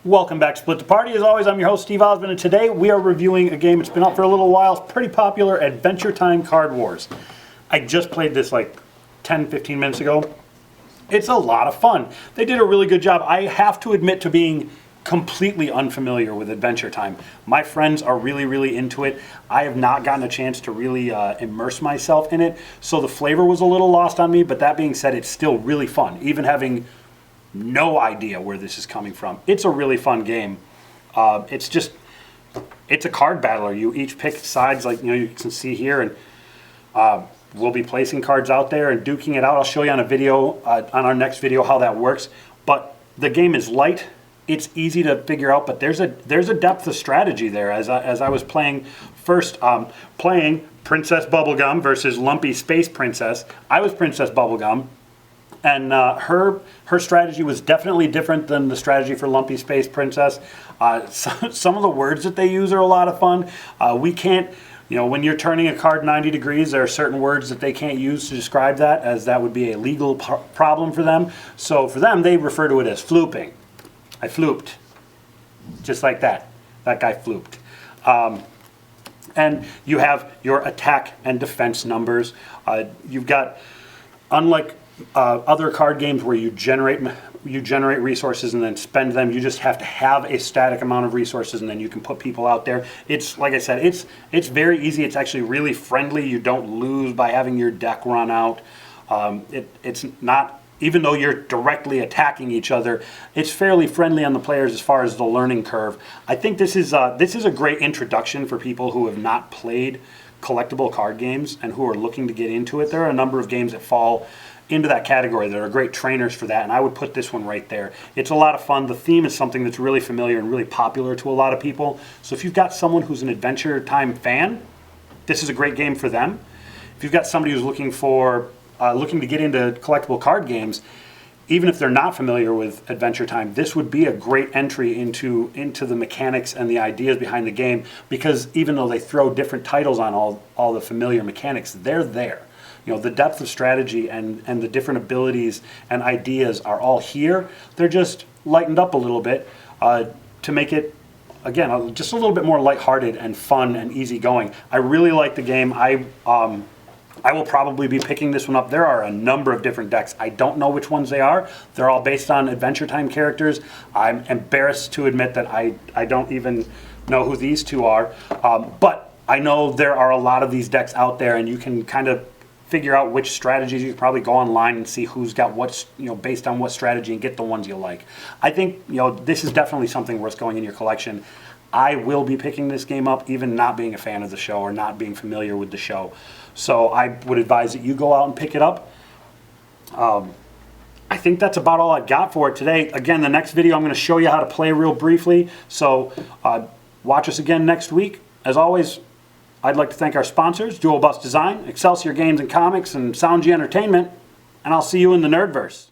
Welcome back to Split the Party. As always, I'm your host, Steve Osmond, and today we are reviewing a game that's been out for a little while. It's pretty popular, Adventure Time Card Wars. I just played this like 10, 15 minutes ago. It's a lot of fun. They did a really good job. I have to admit to being completely unfamiliar with Adventure Time. My friends are really into it. I have not gotten a chance to really immerse myself in it, so the flavor was a little lost on me, but that being said, it's still really fun, even having no idea where this is coming from. It's a really fun game. It's a card battler. You each pick sides, like you can see here, and we'll be placing cards out there and duking it out. I'll show you on a video, on our next video, how that works. But the game is light. It's easy to figure out, but there's a depth of strategy there. As I was playing first, playing Princess Bubblegum versus Lumpy Space Princess. I was Princess Bubblegum. And her strategy was definitely different than the strategy for Lumpy Space Princess. Some of the words that they use are a lot of fun. We can't, when you're turning a card 90 degrees, there are certain words that they can't use to describe that, as that would be a legal problem for them. So for them, they refer to it as flooping. I flooped. Just like that. That guy flooped. And you have your attack and defense numbers. You've got, unlike other card games where you generate resources and then spend them, you just have to have a static amount of resources and then you can put people out there. It's, like I said, it's very easy. It's actually really friendly. You don't lose by having your deck run out. It's not, even though you're directly attacking each other, it's fairly friendly on the players as far as the learning curve. I think this is a great introduction for people who have not played collectible card games and who are looking to get into it. There are a number of games that fall into that category that are great trainers for that, and I would put this one right there. It's a lot of fun. The theme is something that's really familiar and really popular to a lot of people. So if you've got someone who's an Adventure Time fan, this is a great game for them. If you've got somebody who's looking to get into collectible card games, even if they're not familiar with Adventure Time, this would be a great entry into the mechanics and the ideas behind the game, because even though they throw different titles on all the familiar mechanics, they're there. The depth of strategy and the different abilities and ideas are all here. They're just lightened up a little bit to make it, again, just a little bit more lighthearted and fun and easygoing. I really like the game. I will probably be picking this one up. There are a number of different decks. I don't know which ones they are. They're all based on Adventure Time characters. I'm embarrassed to admit that I don't even know who these two are. But I know there are a lot of these decks out there, and you can kind of figure out which strategies. You can probably go online and see who's got what's, based on what strategy, and get the ones you like. I think, this is definitely something worth going in your collection. I will be picking this game up, even not being a fan of the show or not being familiar with the show. So I would advise that you go out and pick it up. I think that's about all I've got for it today. Again, the next video I'm going to show you how to play real briefly. So watch us again next week. As always, I'd like to thank our sponsors, Dual Bus Design, Excelsior Games and Comics, and SoundG Entertainment, and I'll see you in the Nerdverse.